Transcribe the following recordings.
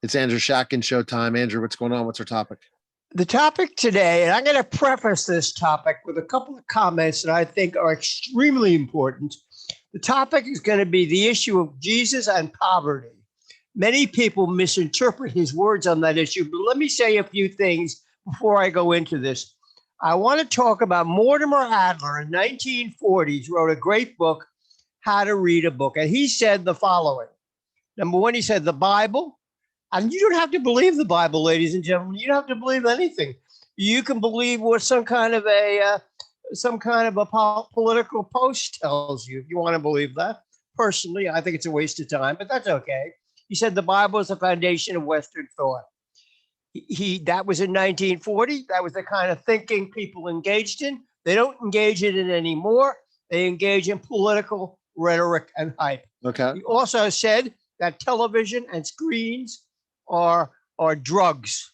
It's Andrew Schatkin Showtime. Andrew, what's going on? What's our topic? The topic today, and I'm going to preface this topic with a couple of comments that I think are extremely important. The topic is going to be the issue of Jesus and poverty. Many people misinterpret his words on that issue, but let me say a few things before I go into this. I want to talk about Mortimer Adler in 1940s, wrote a great book, How to Read a Book. And he said the following. Number one, he said the Bible, and you don't have to believe the Bible, ladies and gentlemen. You don't have to believe anything. You can believe what some kind of a political post tells you, if you want to believe that. Personally, I think it's a waste of time, but that's okay. He said the Bible is the foundation of Western thought. That was in 1940. That was the kind of thinking people engaged in. They don't engage in it anymore. They engage in political rhetoric and hype. Okay. He also said that television and screens are drugs,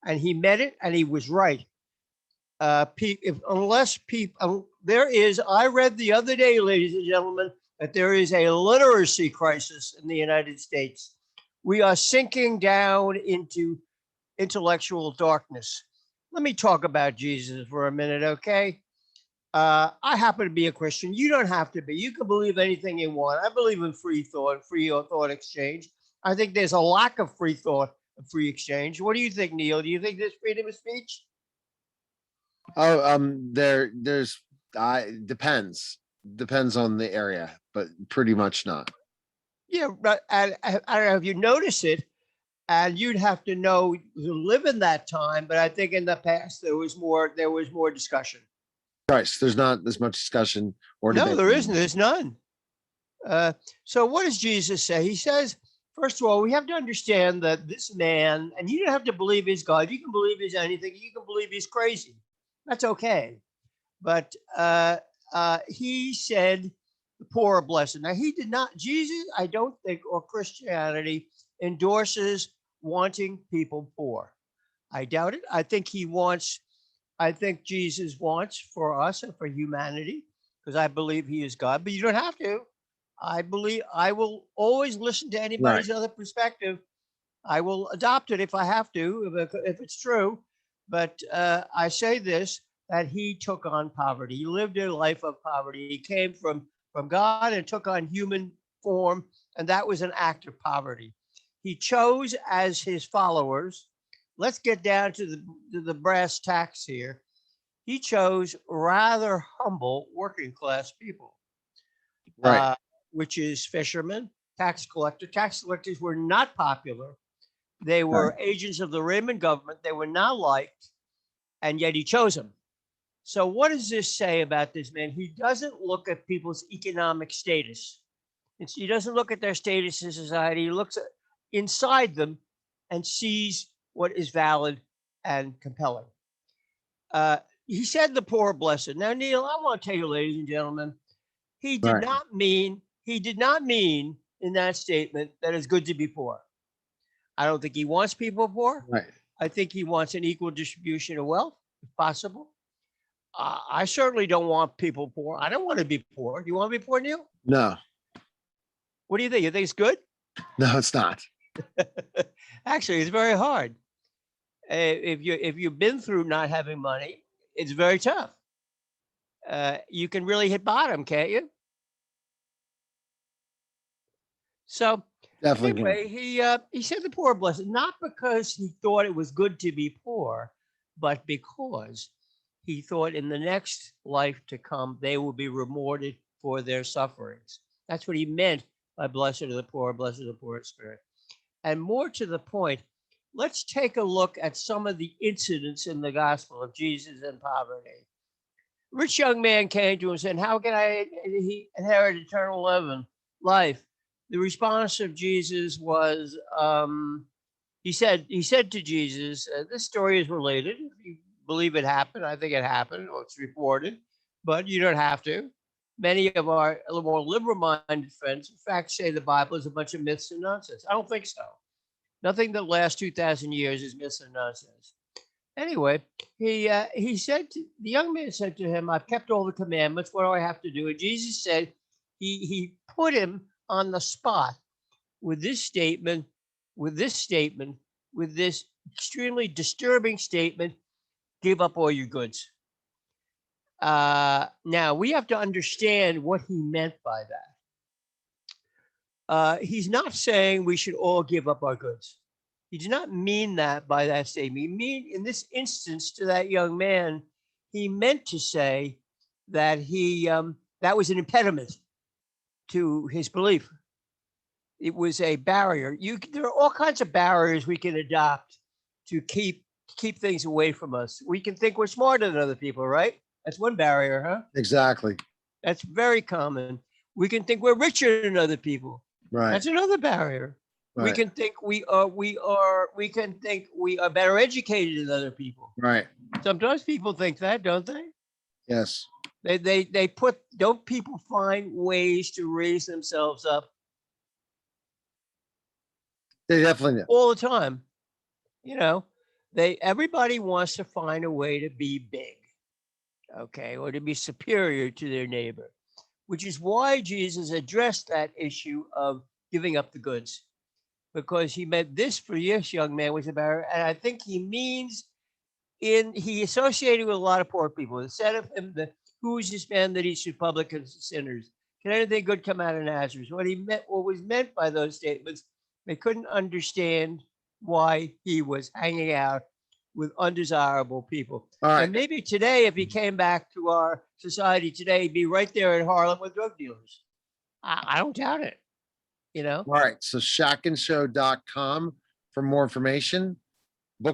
and he meant it, and he was right. I read the other day, ladies and gentlemen, that there is a literacy crisis in the United States. We are sinking down into intellectual darkness. Let me talk about Jesus for a minute, okay? I happen to be a Christian. You don't have to be. You can believe anything you want. I believe in free thought exchange. I think there's a lack of free thought and free exchange. What do you think, Neil? Do you think there's freedom of speech? There's depends on the area, but pretty much not. Yeah, but I don't know if you notice it, and you'd have to know to live in that time. But I think in the past there was more discussion. Christ, there's not as much discussion or debate. No, there isn't. There's none. So what does Jesus say? He says, first of all, we have to understand that this man, and you don't have to believe he's God. You can believe he's anything. You can believe he's crazy. That's okay. But he said the poor are blessed. Now, he did not, Jesus, I don't think, or Christianity endorses wanting people poor. I doubt it. I think Jesus wants for us and for humanity, because I believe he is God, but you don't have to. I will always listen to anybody's other perspective. I will adopt it if I have to, if it's true. But I say this, that he took on poverty. He lived a life of poverty. He came from God and took on human form, and that was an act of poverty. He chose as his followers, let's get down to the brass tacks here. He chose rather humble working class people, Right. Which is fishermen, tax collectors. Tax collectors were not popular. They were agents of the Roman government. They were not liked, and yet he chose them. So what does this say about this man? He doesn't look at people's economic status. He doesn't look at their status in society. He looks inside them and sees what is valid and compelling. He said the poor are blessed. Now, Neil, I want to tell you, ladies and gentlemen, he did not mean in that statement that it's good to be poor. I don't think he wants people poor. Right. I think he wants an equal distribution of wealth, if possible. I certainly don't want people poor. I don't want to be poor. You want to be poor, Neil? No. What do you think? You think it's good? No, it's not. Actually, it's very hard. If you've been through not having money, it's very tough. You can really hit bottom, can't you? So Definitely. Anyway, he said the poor are blessed, not because he thought it was good to be poor, but because he thought in the next life to come, they will be rewarded for their sufferings. That's what he meant by blessed are the poor in spirit. And more to the point, let's take a look at some of the incidents in the gospel of Jesus and poverty. Rich young man came to him and said, how can I inherit eternal life? The response of Jesus was, he said to Jesus, this story is related. If you believe it happened, I think it happened, or it's reported, but you don't have to. Many of our more liberal-minded friends, in fact, say the Bible is a bunch of myths and nonsense. I don't think so. Nothing that lasts 2,000 years is myths and nonsense. Anyway, he said, the young man said to him, I've kept all the commandments. What do I have to do? And Jesus said, he put him on the spot with this statement, with this statement, with this extremely disturbing statement, give up all your goods. Now, we have to understand what he meant by that. He's not saying we should all give up our goods. He did not mean that by that statement. He mean, in this instance, to that young man, he meant to say that that was an impediment to his belief. It was a barrier. There are all kinds of barriers we can adopt to keep things away from us. We can think we're smarter than other people, right? That's one barrier, huh? Exactly. That's very common. We can think we're richer than other people. Right. That's another barrier. Right. We can think we are better educated than other people. Right. Sometimes people think that, don't they? Yes. Don't people find ways to raise themselves up? They definitely do. All the time. Everybody wants to find a way to be big, okay, or to be superior to their neighbor, which is why Jesus addressed that issue of giving up the goods, because he meant this for this young man was a barrier. And I think he means he associated with a lot of poor people. It said of him, who is this man that eats with publicans and sinners? Can anything good come out of Nazareth? What was meant by those statements, they couldn't understand why he was hanging out with undesirable people. All right. And maybe today, if he came back to our society today, he'd be right there in Harlem with drug dealers. I don't doubt it. All right. So SchatkinShow.com for more information.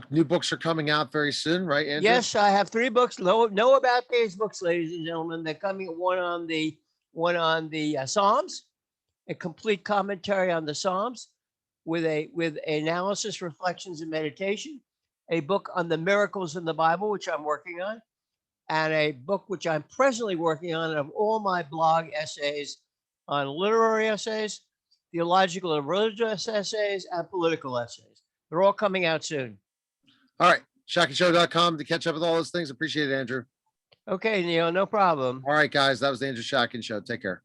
New books are coming out very soon, right, Andrew? Yes, I have 3 books. Know about these books, ladies and gentlemen. They're coming. One on the Psalms, a complete commentary on the Psalms, with analysis, reflections, and meditation. A book on the miracles in the Bible, which I'm working on, and a book which I'm presently working on of all my blog essays on literary essays, theological and religious essays, and political essays. They're all coming out soon. All right. SchatkinShow.com to catch up with all those things. Appreciate it, Andrew. Okay, Neil, no problem. All right, guys. That was the Andrew Schatkin Show. Take care.